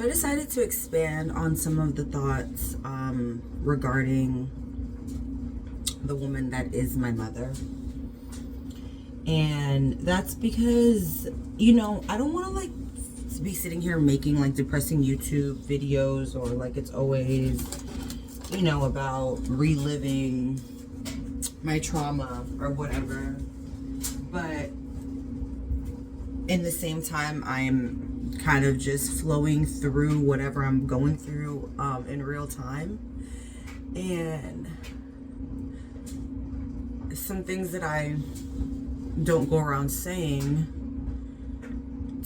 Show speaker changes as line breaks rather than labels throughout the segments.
So I decided to expand on some of the thoughts regarding the woman that is my mother. And that's because, you know, I don't want to like be sitting here making like depressing YouTube videos, or like it's always, you know, about reliving my trauma or whatever. But in the same time, I'm kind of just flowing through whatever I'm going through in real time. And some things that I don't go around saying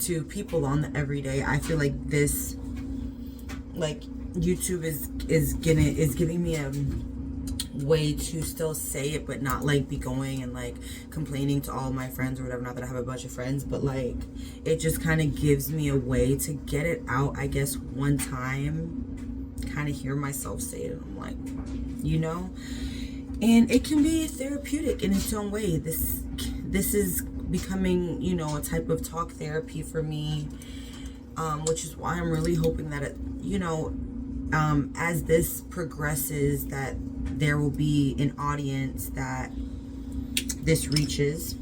to people on the everyday, I feel like this, like YouTube is giving me a way to still say it, but not like be going and like complaining to all my friends or whatever. Not that I have a bunch of friends, but like it just kind of gives me a way to get it out, I guess, one time, kind of hear myself say it, and I'm like, you know. And it can be therapeutic in its own way. This is becoming, you know, a type of talk therapy for me, which is why I'm really hoping that it, you know, as this progresses, that there will be an audience that this reaches,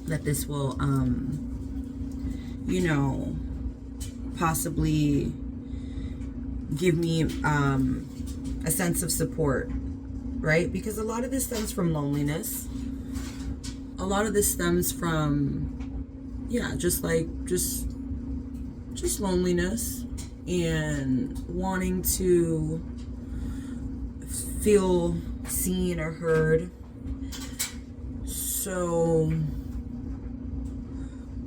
that this will, you know, possibly give me a sense of support, right? Because a lot of this stems from loneliness. A lot of this stems from, yeah, just loneliness and wanting to feel seen or heard. So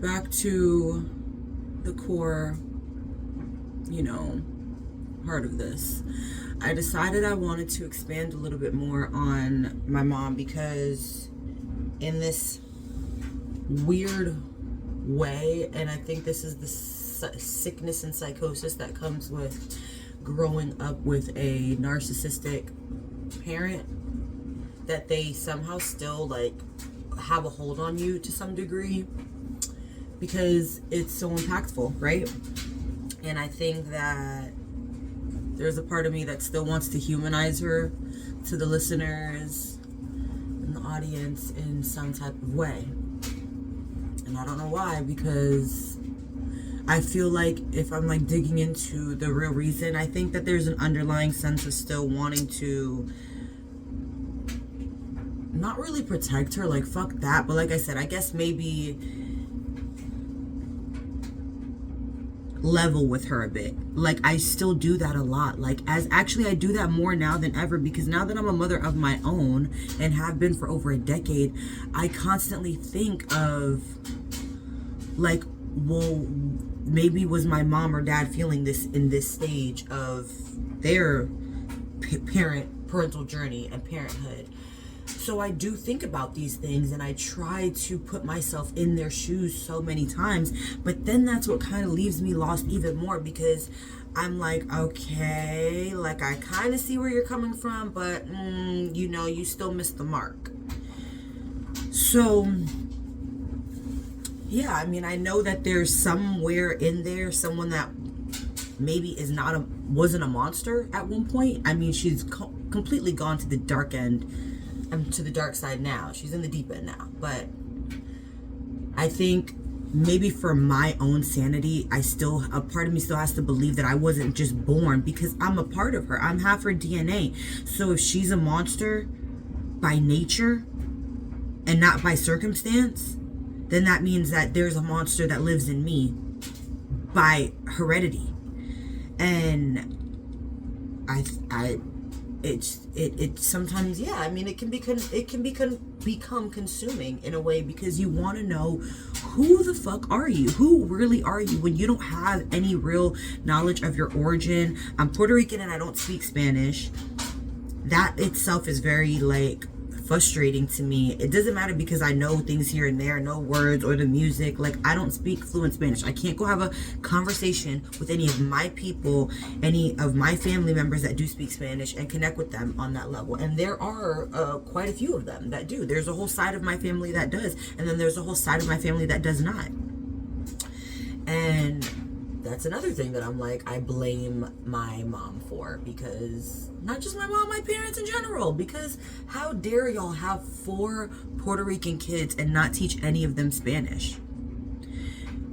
back to the core, you know, heart of this. I decided I wanted to expand a little bit more on my mom, because in this weird way, and I think this is the sickness and psychosis that comes with growing up with a narcissistic parent, that they somehow still like have a hold on you to some degree, because it's so impactful, right? And I think that there's a part of me that still wants to humanize her to the listeners and the audience in some type of way. And I don't know why, because I feel like if I'm like digging into the real reason, I think that there's an underlying sense of still wanting to not really protect her, like fuck that, but like I said, I guess maybe level with her a bit. Like I still do that a lot. Like I do that more now than ever, because now that I'm a mother of my own and have been for over a decade, I constantly think of like, well, maybe was my mom or dad feeling this in this stage of their parental journey and parenthood. So I do think about these things, and I try to put myself in their shoes so many times, but then that's what kind of leaves me lost even more, because I'm like, okay, like I kind of see where you're coming from, but you know, you still missed the mark. So yeah, I mean, I know that there's somewhere in there someone that maybe wasn't a monster at one point. I mean, she's completely gone to the dark end, to the dark side now. She's in the deep end now. But I think maybe for my own sanity, a part of me still has to believe that I wasn't just born, because I'm a part of her. I'm half her DNA. So if she's a monster by nature and not by circumstance, then that means that there's a monster that lives in me by heredity. And it sometimes, yeah, I mean, it can become consuming in a way, because you want to know, who the fuck are you? Who really are you when you don't have any real knowledge of your origin? I'm Puerto Rican and I don't speak Spanish. That itself is very like frustrating to me. It doesn't matter, because I know things here and there, know words or the music. Like, I don't speak fluent Spanish. I can't go have a conversation with any of my people, any of my family members that do speak Spanish, and connect with them on that level. And there are quite a few of them that do. There's a whole side of my family that does, and then there's a whole side of my family that does not. And that's another thing that I'm like, I blame my mom for, because not just my mom, my parents in general, because how dare y'all have 4 Puerto Rican kids and not teach any of them Spanish?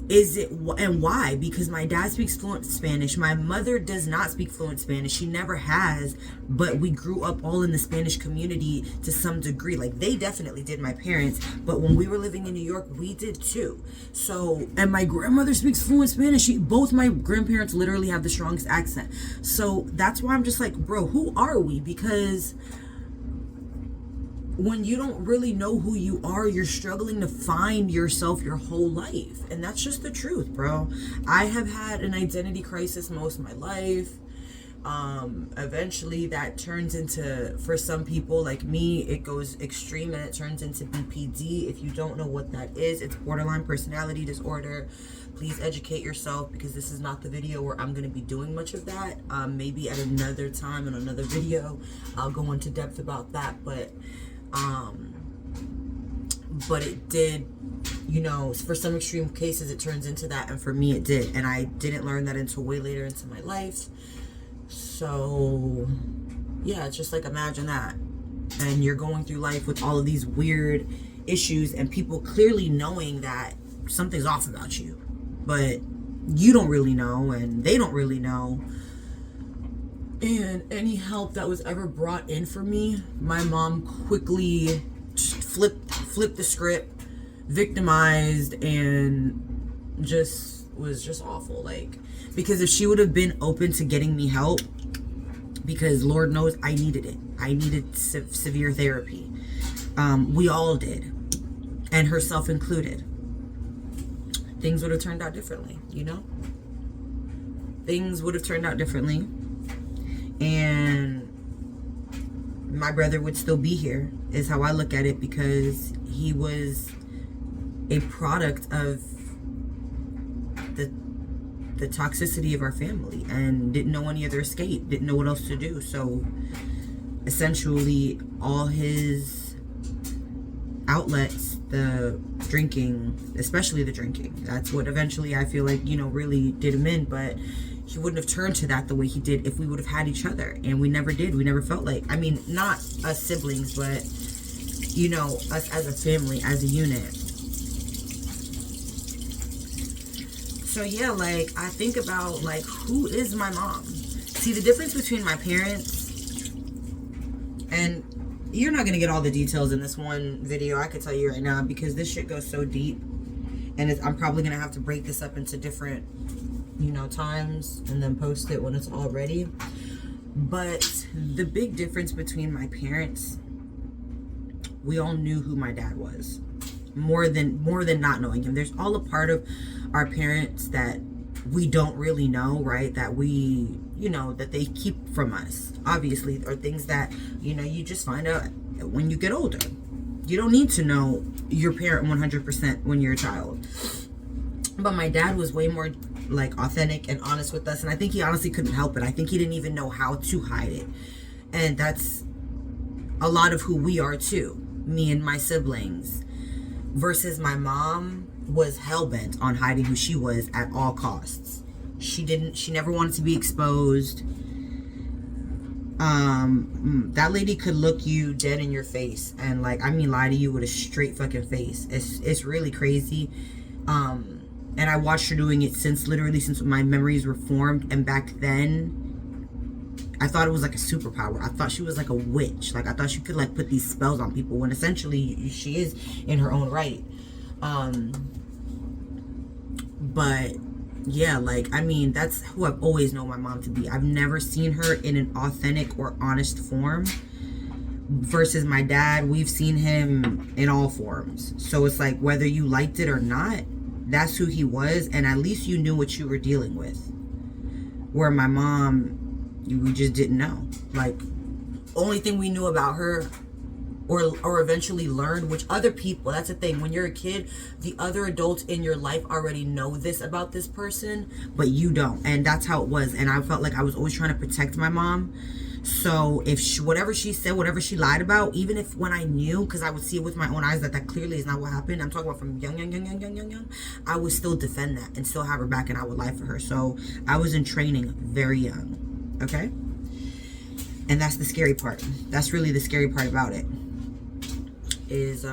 Is it, and why? Because my dad speaks fluent Spanish. My mother does not speak fluent Spanish. She never has, but we grew up all in the Spanish community to some degree. Like, they definitely did, my parents, but when we were living in New York, we did too. So, and my grandmother speaks fluent Spanish. Both my grandparents literally have the strongest accent. So that's why I'm just like, bro, who are we? Because when you don't really know who you are, you're struggling to find yourself your whole life. And that's just the truth, bro. I have had an identity crisis most of my life. Eventually that turns into, for some people like me, it goes extreme and it turns into BPD. If you don't know what that is, it's borderline personality disorder. Please educate yourself, because this is not the video where I'm going to be doing much of that. Maybe at another time in another video I'll go into depth about that, but it did, you know, for some extreme cases it turns into that, and for me it did, and I didn't learn that until way later into my life. So yeah, it's just like, imagine that, and you're going through life with all of these weird issues and people clearly knowing that something's off about you, but you don't really know and they don't really know. And any help that was ever brought in for me, my mom quickly flipped the script, victimized, and was just awful. Like, because if she would have been open to getting me help, because Lord knows I needed it. I needed severe therapy. We all did, and herself included. Things would have turned out differently, you know? Things would have turned out differently. And my brother would still be here, is how I look at it, because he was a product of the toxicity of our family and didn't know any other escape, didn't know what else to do. So essentially all his outlets, the drinking, especially the drinking, that's what eventually I feel like, you know, really did him in. But he wouldn't have turned to that the way he did if we would have had each other. And we never did. We never felt like, I mean, not us siblings, but, you know, us as a family, as a unit. So yeah, like, I think about, like, who is my mom? See, the difference between my parents, and you're not going to get all the details in this one video, I could tell you right now, because this shit goes so deep. And I'm probably going to have to break this up into different, you know, times and then post it when it's all ready. But the big difference between my parents, we all knew who my dad was, more than not knowing him. There's all a part of our parents that we don't really know, right? That we, you know, that they keep from us, obviously, or things that, you know, you just find out when you get older. You don't need to know your parent 100% when you're a child. But my dad was way more like authentic and honest with us, and I think he honestly couldn't help it. I think he didn't even know how to hide it, and that's a lot of who we are too, me and my siblings, versus my mom was hell-bent on hiding who she was at all costs. She never wanted to be exposed. That lady could look you dead in your face and, like, I mean, lie to you with a straight fucking face. It's really crazy. And I watched her doing it since my memories were formed. And back then, I thought it was like a superpower. I thought she was like a witch. Like, I thought she could, like, put these spells on people, when essentially she is in her own right. But yeah, like, I mean, that's who I've always known my mom to be. I've never seen her in an authentic or honest form. Versus my dad, we've seen him in all forms. So it's like, whether you liked it or not, that's who he was, and at least you knew what you were dealing with. Where my mom, we just didn't know. Like, only thing we knew about her, or eventually learned, which other people, that's the thing, when you're a kid, the other adults in your life already know this about this person, but you don't. And that's how it was. And I felt like I was always trying to protect my mom. So if whatever she said, whatever she lied about, even if when I knew, because I would see it with my own eyes that clearly is not what happened. I'm talking about from young. I would still defend that and still have her back, and I would lie for her. So I was in training very young. Okay. And that's the scary part. That's really the scary part about it. Is,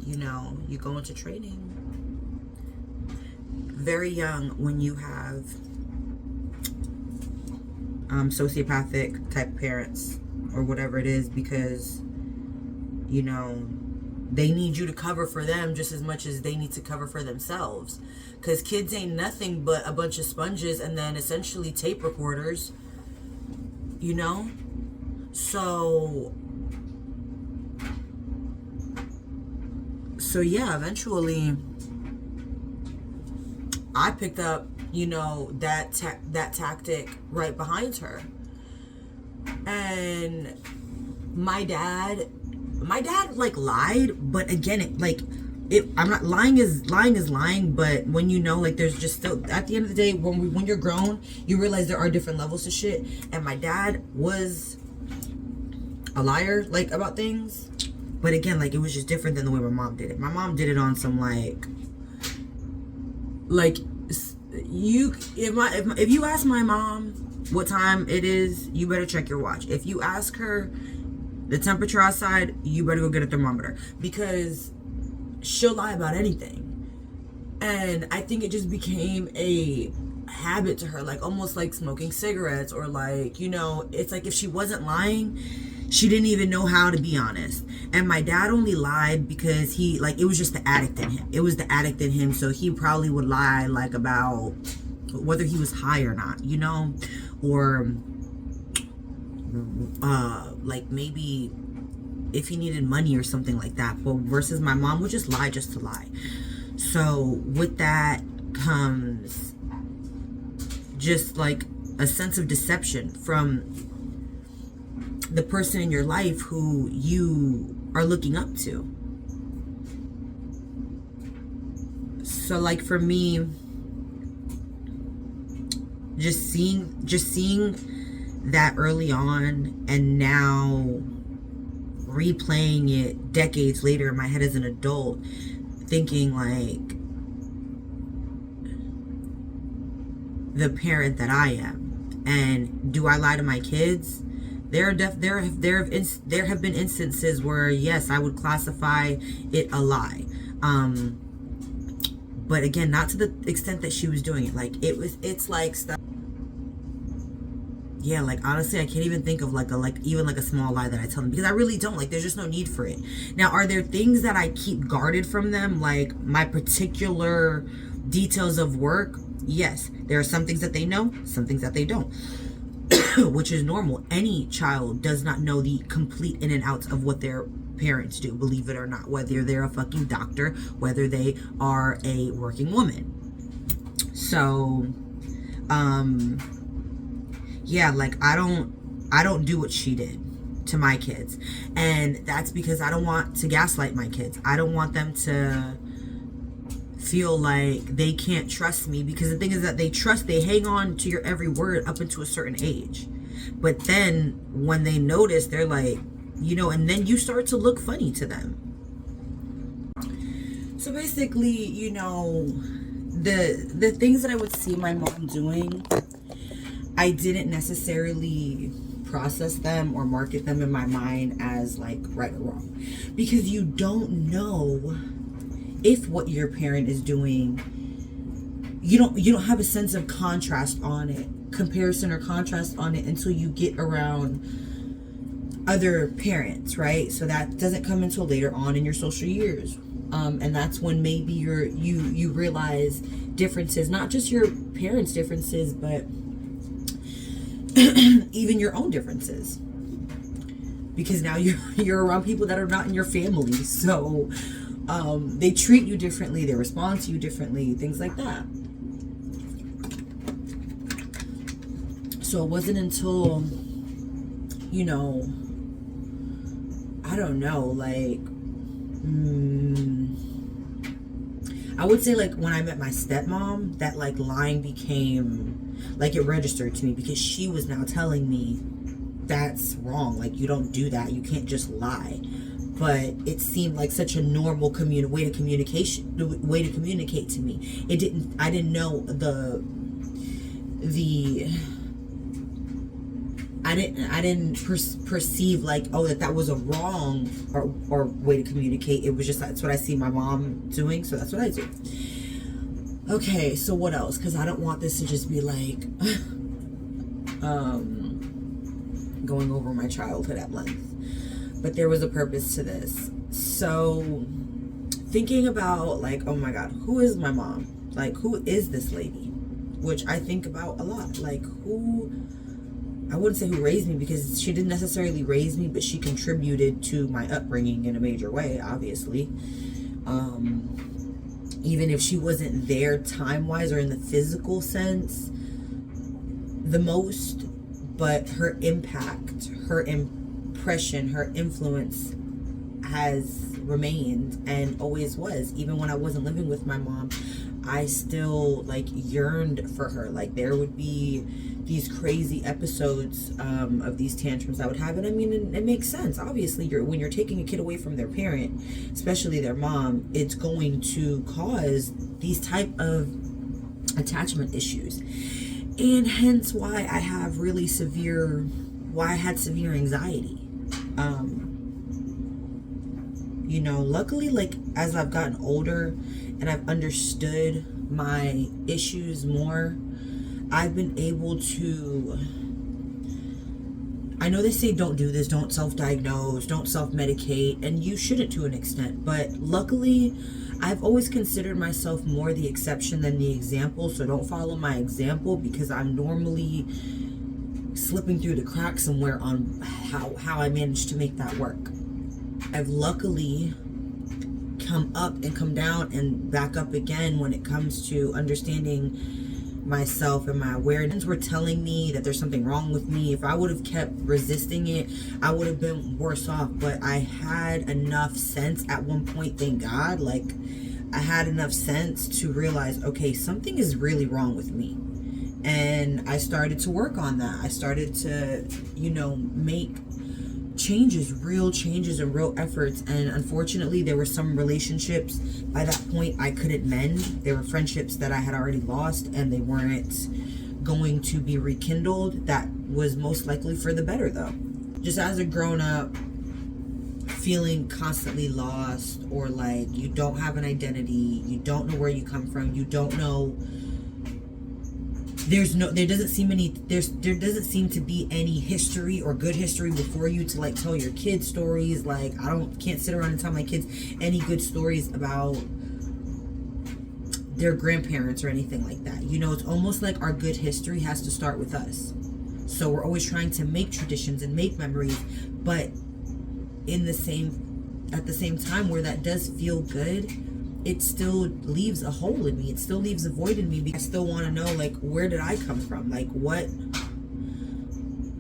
you know, you go into training very young when you have sociopathic type parents or whatever it is, because, you know, they need you to cover for them just as much as they need to cover for themselves. Because kids ain't nothing but a bunch of sponges and then essentially tape recorders, you know? So yeah, eventually I picked up, you know, that tactic right behind her. And my dad like lied, but again, I'm not lying is lying, but when you know, like, there's just still, at the end of the day, when you're grown, you realize there are different levels to shit. And my dad was a liar, like, about things, but again, like, it was just different than the way my mom did it. My mom did it on some like if you ask my mom what time it is, you better check your watch. If you ask her the temperature outside, you better go get a thermometer, because she'll lie about anything. And I think it just became a habit to her, like almost like smoking cigarettes, or like, you know, it's like if she wasn't lying, she didn't even know how to be honest. And my dad only lied because he, like, it was just the addict in him. It was the addict in him. So he probably would lie, like, about whether he was high or not, you know, or like maybe if he needed money or something like that. But versus my mom would just lie just to lie. So with that comes just like a sense of deception from the person in your life who you are looking up to. So like for me, just seeing that early on, and now replaying it decades later in my head as an adult, thinking like the parent that I am. And do I lie to my kids? There have been instances where, yes, I would classify it a lie. But again, not to the extent that she was doing it. Like, it's like stuff. Yeah, like, honestly, I can't even think of even a small lie that I tell them, because I really don't. Like, there's just no need for it. Now, are there things that I keep guarded from them, like my particular details of work? Yes, there are some things that they know, some things that they don't. Which is normal. Any child does not know the complete in and outs of what their parents do, believe it or not, whether they're a fucking doctor, whether they are a working woman. So yeah, like, I don't do what she did to my kids. And that's because I don't want to gaslight my kids. I don't want them to feel like they can't trust me, because the thing is that they hang on to your every word up until a certain age. But then when they notice, they're like, you know, and then you start to look funny to them. So basically, you know, the things that I would see my mom doing, I didn't necessarily process them or market them in my mind as like right or wrong, because you don't know if what your parent is doing, you don't have a sense of comparison or contrast on it until you get around other parents, right? So that doesn't come until later on in your social years, and that's when maybe you realize differences, not just your parents' differences, but even your own differences, because now you're around people that are not in your family. So they treat you differently, they respond to you differently, things like that. So it wasn't until, you know, I don't know, like, I would say like when I met my stepmom, that like lying became like it registered to me because she was now telling me that's wrong. Like you don't do that. You can't just lie. But it seemed like such a normal way to communicate to me. I didn't know I didn't perceive like, oh, that was a wrong or way to communicate. It was just, that's what I see my mom doing, so that's what I do. Okay, so what else? Because I don't want this to just be like going over my childhood at length. But there was a purpose to this. So thinking about like, oh my God, who is my mom? Like, who is this lady? Which I think about a lot. Like, who, I wouldn't say who raised me, because she didn't necessarily raise me, but she contributed to my upbringing in a major way, obviously. Even if she wasn't there time-wise or in the physical sense the most, but her impact, her impression, her influence has remained and always was. Even when I wasn't living with my mom, I still like yearned for her. Like there would be these crazy episodes of these tantrums I would have. And I mean, it makes sense. Obviously, when you're taking a kid away from their parent, especially their mom, it's going to cause these type of attachment issues. And hence why I have why I had severe anxiety. You know, luckily, like as I've gotten older and I've understood my issues more, I've been able to, I know they say don't do this, don't self-diagnose, don't self-medicate, and you shouldn't to an extent, but luckily I've always considered myself more the exception than the example, so don't follow my example, because I'm normally slipping through the cracks somewhere on how I managed to make that work. I've luckily come up and come down and back up again when it comes to understanding myself, and my awareness were telling me that there's something wrong with me. If I would have kept resisting it, I would have been worse off. But I had enough sense at one point, thank God, like I had enough sense to realize, okay, something is really wrong with me. And I started to work on that. I started to, you know, make changes, real changes and real efforts. And unfortunately, there were some relationships by that point I couldn't mend. There were friendships that I had already lost and they weren't going to be rekindled. That was most likely for the better though. Just as a grown up, feeling constantly lost, or like you don't have an identity, you don't know where you come from, you don't know, there doesn't seem to be any history or good history before you to like tell your kids stories. Like can't sit around and tell my kids any good stories about their grandparents or anything like that. You know, it's almost like our good history has to start with us. So we're always trying to make traditions and make memories, but at the same time where that does feel good, it still leaves a hole in me. It still leaves a void in me, because I still want to know, like, where did I come from? Like, what?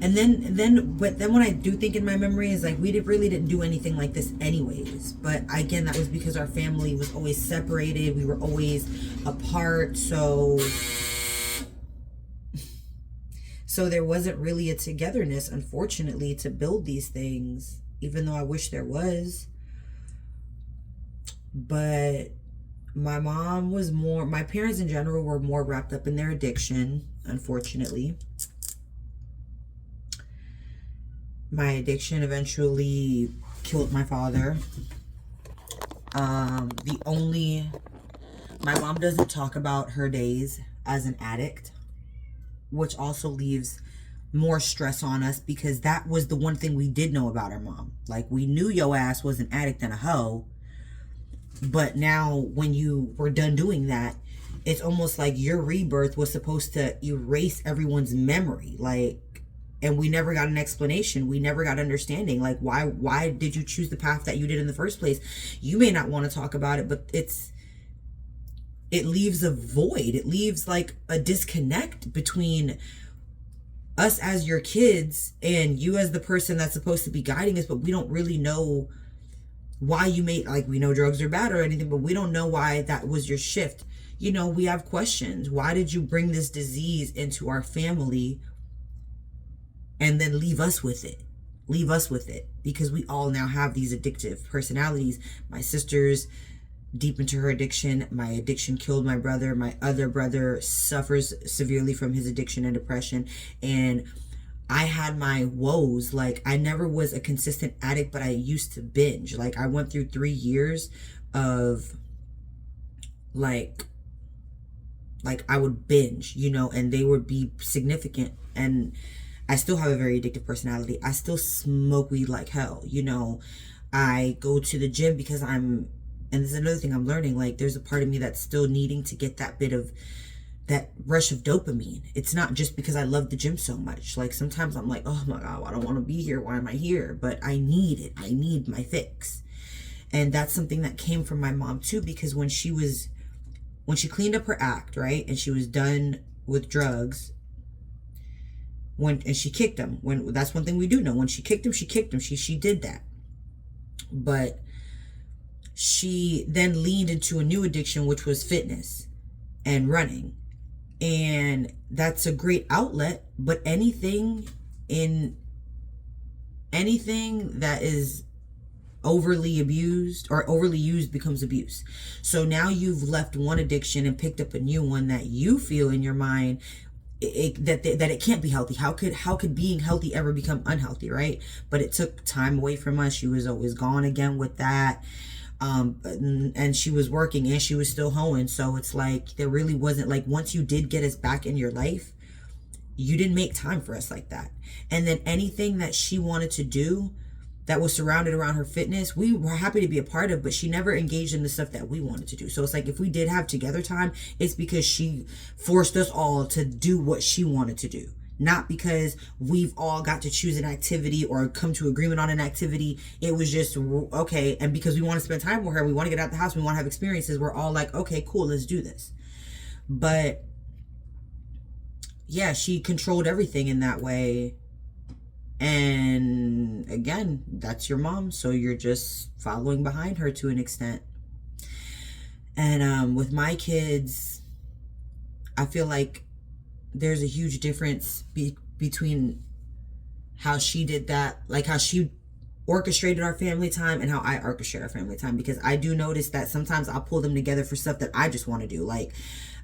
And then when I do think in my memory is like, we really didn't do anything like this anyways. But again, that was because our family was always separated. We were always apart. So there wasn't really a togetherness, unfortunately, to build these things, even though I wish there was. But my parents in general were more wrapped up in their addiction, unfortunately. My addiction eventually killed my father. My mom doesn't talk about her days as an addict, which also leaves more stress on us, because that was the one thing we did know about our mom. Like, we knew your ass was an addict and a hoe. But now when you were done doing that, it's almost like your rebirth was supposed to erase everyone's memory. Like, and we never got an explanation. We never got understanding. Like, why did you choose the path that you did in the first place? You may not want to talk about it, but it leaves a void. It leaves like a disconnect between us as your kids and you as the person that's supposed to be guiding us, but we don't really know why you made, like, we know drugs are bad or anything, but we don't know why that was your shift. You know, we have questions. Why did you bring this disease into our family and then leave us with it? Leave us with it. Because we all now have these addictive personalities. My sister's deep into her addiction. My addiction killed my brother. My other brother suffers severely from his addiction and depression. And I had my woes. Like, I never was a consistent addict, but I used to binge. Like, I went through 3 years of like I would binge, you know, and they would be significant. And I still have a very addictive personality. I still smoke weed like hell, you know. I go to the gym because and this is another thing I'm learning, like, there's a part of me that's still needing to get that bit of that rush of dopamine. It's not just because I love the gym so much. Like, sometimes I'm like, oh my God, I don't want to be here. Why am I here? But I need it. I need my fix. And that's something that came from my mom too, because when she cleaned up her act, right, and she was done with drugs, and she kicked him. That's one thing we do know. When she kicked him, she kicked him. She did that. But she then leaned into a new addiction, which was fitness and running. And that's a great outlet, but anything that is overly abused or overly used becomes abuse. So now you've left one addiction and picked up a new one that you feel in your mind that it can't be healthy. How could being healthy ever become unhealthy, right? But it took time away from us. She was always gone again with that. And she was working and she was still hoeing. So it's like, there really wasn't, like, once you did get us back in your life, you didn't make time for us like that. And then anything that she wanted to do that was surrounded around her fitness, we were happy to be a part of, but she never engaged in the stuff that we wanted to do. So it's like, if we did have together time, it's because she forced us all to do what she wanted to do. Not because we've all got to choose an activity or come to agreement on an activity. It was just, okay. And because we want to spend time with her, we want to get out the house, we want to have experiences, we're all like, okay, cool, let's do this. But yeah, she controlled everything in that way. And again, that's your mom. So you're just following behind her to an extent. And with my kids, I feel like there's a huge difference between how she did that, like how she orchestrated our family time and how I orchestrate our family time. Because I do notice that sometimes I'll pull them together for stuff that I just want to do. Like,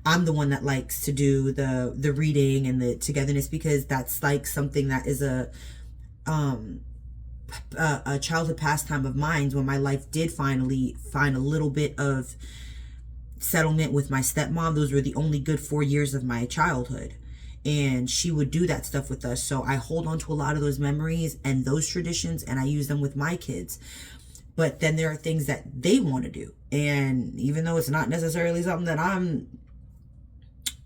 I'm the one that likes to do the reading and the togetherness, because that's like something that is a childhood pastime of mine. When my life did finally find a little bit of settlement with my stepmom, those were the only good 4 years of my childhood, and she would do that stuff with us. So I hold on to a lot of those memories and those traditions, and I use them with my kids. But then there are things that they want to do, and even though it's not necessarily something that I'm,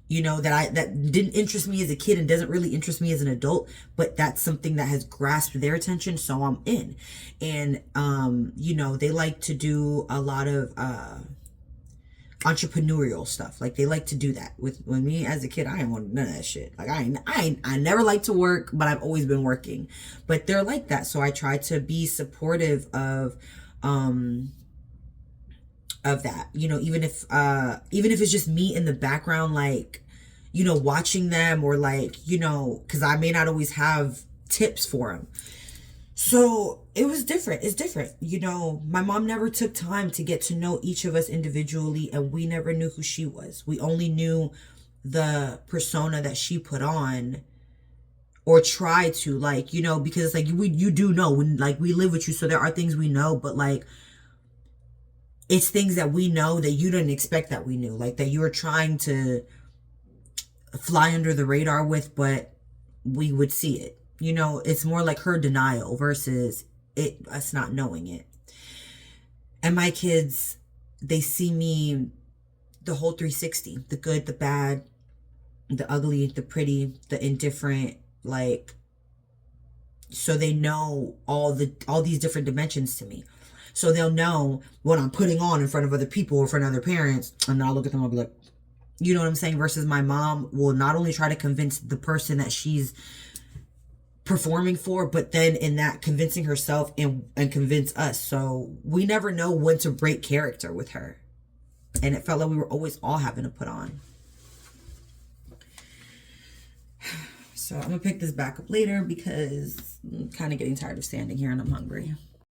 you know, that didn't interest me as a kid and doesn't really interest me as an adult, but that's something that has grasped their attention, so I'm in. And you know, they like to do a lot of entrepreneurial stuff. Like, they like to do that with me as a kid. I ain't want none of that shit. Like, I never liked to work, but I've always been working. But they're like that, so I try to be supportive of that, you know, even if it's just me in the background, like, you know, watching them, or like, you know, because I may not always have tips for them. So it was different. It's different. You know, my mom never took time to get to know each of us individually, and we never knew who she was. We only knew the persona that she put on, or try to, like, you know, because it's like, you do know, when, like, we live with you, so there are things we know, but like, it's things that we know that you didn't expect that we knew, like, that you were trying to fly under the radar with, but we would see it. You know, it's more like her denial versus us not knowing it. And my kids, they see me the whole 360, the good, the bad, the ugly, the pretty, the indifferent, like, so they know all these different dimensions to me. So they'll know what I'm putting on in front of other people or in front of other parents, and I'll look at them, I'll be like, you know what I'm saying? Versus my mom will not only try to convince the person that she's performing for, but then in that convincing herself and convince us. So we never know when to break character with her. And it felt like we were always all having to put on. So I'm gonna pick this back up later because I'm kind of getting tired of standing here and I'm hungry.